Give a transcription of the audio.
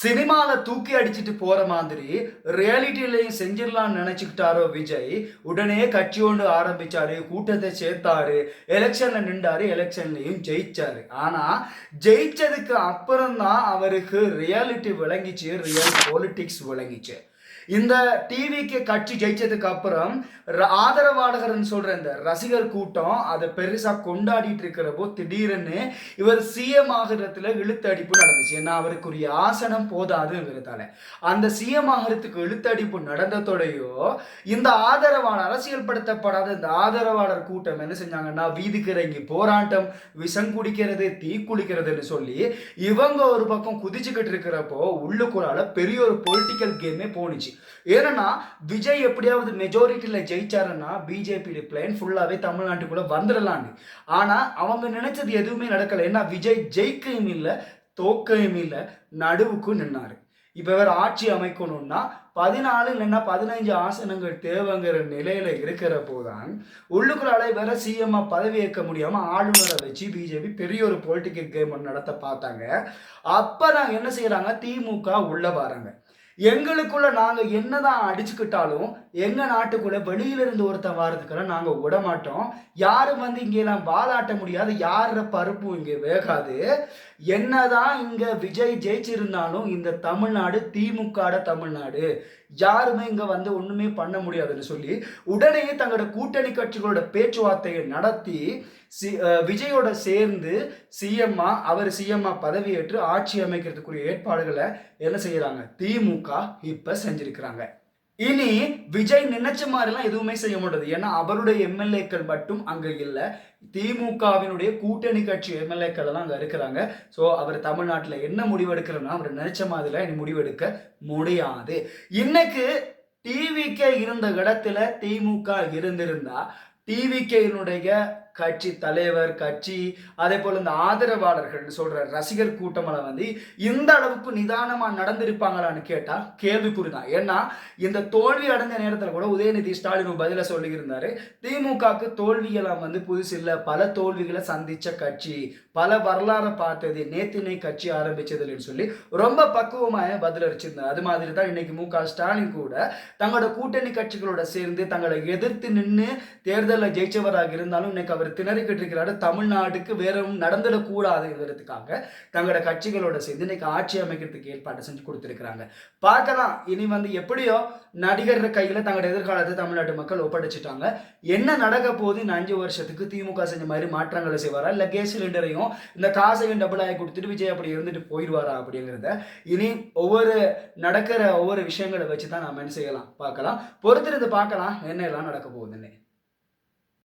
சினிமால தூக்கி அடிச்சிட்டு போற மாதிரி ரியாலிட்டிலையும் செஞ்சிடலாம்னு நினைச்சுக்கிட்டாரோ விஜய். உடனே கட்சி ஒன்று ஆரம்பிச்சாரு, கூட்டத்தை சேர்த்தாரு, எலெக்ஷன்ல நின்றாரு, எலெக்ஷன்லயும் ஜெயிச்சாரு. ஆனா ஜெயிச்சதுக்கு அப்புறம் தான் அவருக்கு ரியாலிட்டி விளங்கிச்சு, ரியல் பொலிட்டிக்ஸ் விளங்கிச்சு. இந்த டிவிக்கு கட்சி ஜெயிச்சதுக்கு அப்புறம் ஆதரவாளர்கள்னு சொல்ற இந்த ரசிகர் கூட்டம் அதை பெருசா கொண்டாடிட்டு இருக்கிறப்போ திடீர்னு இவர் சிஎம் ஆகிறதுல இழுத்தடிப்பு நடந்துச்சு. ஏன்னா அவருக்குரிய ஆசனம் போதாதுங்கிறதால அந்த சிஎம் ஆகிறதுக்கு இழுத்தடிப்பு நடந்ததோடையோ இந்த ஆதரவாளர் அரசியல் படுத்தப்படாத இந்த ஆதரவாளர் கூட்டம் என்ன செஞ்சாங்கன்னா வீதிக்கு இறங்கி போராட்டம், விஷம் குடிக்கிறது, தீ குளிக்கிறதுன்னு சொல்லி இவங்க ஒரு பக்கம் குதிச்சுக்கிட்டு இருக்கிறப்போ உள்ளுக்குள்ளால பெரிய ஒரு பொலிட்டிக்கல் கேமே போனிச்சு. ஏன்னா விஜய் எப்படியாவது மெஜாரிட்டியில ஜெயிச்சாருன்னா பிஜேபி பிளான் ஃபுல்லாவே தமிழ்நாட்டுக்குள்ள வந்துடலான்னு. ஆனா அவங்க நினைச்சது எதுவுமே நடக்கல. ஏன்னா விஜய் ஜெயிக்கையும் இல்லை, தோக்கையும் இல்லை, நடுவுக்கும் நின்னாரு. இப்ப வேற ஆட்சி அமைக்கணும்னா 14 இல்லைன்னா 15 ஆசனங்கள் தேவைங்கிற நிலையில இருக்கிற போதான் உள்ளுக்குள்ளாலே வேற சிஎம் பதவி ஏற்க முடியாம ஆளுநரை வச்சு பிஜேபி பெரிய ஒரு பொலிட்டிக்கல் கேம் நடத்த பார்த்தாங்க. அப்பதான் என்ன செய்யறாங்க, திமுக உள்ள வராங்க. எங்களுக்குள்ள நாங்க என்னதான் அடிச்சுக்கிட்டாலும் எங்க நாட்டுக்குள்ள வெளியில இருந்து ஒருத்தன் வாரதுக்கெல்லாம் நாங்க விட மாட்டோம். யாரும் இங்க எல்லாம் வாலாட்ட முடியாது, யார பருப்பும் இங்க வேகாது. என்னதான் இங்க விஜய் ஜெயிச்சிருந்தாலும் இந்த தமிழ்நாடு திமுக தமிழ்நாடு, யாருமே இங்க ஒண்ணுமே பண்ண முடியாதுன்னு சொல்லி உடனே தங்களோட கூட்டணி கட்சிகளோட பேச்சுவார்த்தையை நடத்தி விஜயோட சேர்ந்து அவர் சிஎம்மா பதவியேற்று ஆட்சி அமைக்கிறதுக்குரிய ஏற்பாடுகளை என்ன செய்யறாங்க, திமுக இப்ப செஞ்சிருக்கிறாங்க. இனி விஜய் நினைச்ச மாதிரிலாம் எதுவுமே செய்ய முடியாது. ஏன்னா அவருடைய எம்எல்ஏக்கள் மட்டும் அங்க இல்லை, திமுகவினுடைய கூட்டணி கட்சி எம்எல்ஏக்கள் எல்லாம் அங்க இருக்கிறாங்க. ஸோ அவர் தமிழ்நாட்டில் என்ன முடிவெடுக்கிறோம்னா அவர் நினைச்ச மாதிரிலாம் இனி முடிவெடுக்க முடியாது. இன்னைக்கு டிவிகே இருந்த இடத்துல திமுக இருந்திருந்தா டிவிகேனுடைய கட்சி தலைவர், கட்சி அதே போல இந்த ஆதரவாளர்கள் சொல்ற ரசிகர் கூட்டமெல்லாம் இந்த அளவுக்கு நிதானமா நடந்திருப்பாங்களான்னு கேட்டா கேள்விக்குறிதான். ஏன்னா இந்த தோல்வி அடைஞ்ச நேரத்தில் கூட உதயநிதி ஸ்டாலின் பதில சொல்லி இருந்தாரு, திமுகவுக்கு தோல்வியெல்லாம் புதுசு இல்லை, பல தோல்விகளை சந்திச்ச கட்சி, பல வரலாறு பார்த்தது, நேத்தினை கட்சி ஆரம்பிச்சதுன்னு சொல்லி ரொம்ப பக்குவமாக பதில் அளிச்சிருந்தார். அது மாதிரி தான் இன்னைக்கு மு.க. ஸ்டாலின் கூட தங்களோட கூட்டணி கட்சிகளோட சேர்ந்து தங்களை எதிர்த்து நின்று தேர்தலில் ஜெயிச்சவராக இருந்தாலும் இன்னைக்கு திணறிக்கிட்டு இருக்கிறாரு. தமிழ்நாட்டுக்கு வேற நடந்துடக்கூடாதுங்கிறதுக்காக தங்களோட கட்சிகளோட சேர்ந்து இன்னைக்கு ஆட்சி அமைக்கிறதுக்கு ஏற்பாடு செஞ்சு கொடுத்திருக்கிறாங்க. பார்க்கலாம் இனி எப்படியோ நடிகர் கையில தங்களோட எதிர்காலத்தை தமிழ்நாட்டு மக்கள் ஒப்படைச்சிட்டாங்க. என்ன நடக்க போகுது, இந்த 5 வருஷத்துக்கு திமுக செஞ்ச மாதிரி மாற்றங்களை செய்வாரா, இல்ல கேஸ் சிலிண்டரையும் இந்த காசையும் டபுள் ஆகி கொடுத்துட்டு விஜய் அப்படி இருந்துட்டு போயிடுவாரா அப்படிங்கிறத இனி நடக்கிற ஒவ்வொரு விஷயங்களை வச்சுதான் நாம என்ன செய்யலாம், பார்க்கலாம். பொறுத்திருந்து பார்க்கலாம் என்ன எல்லாம் நடக்க போகுதுன்னு.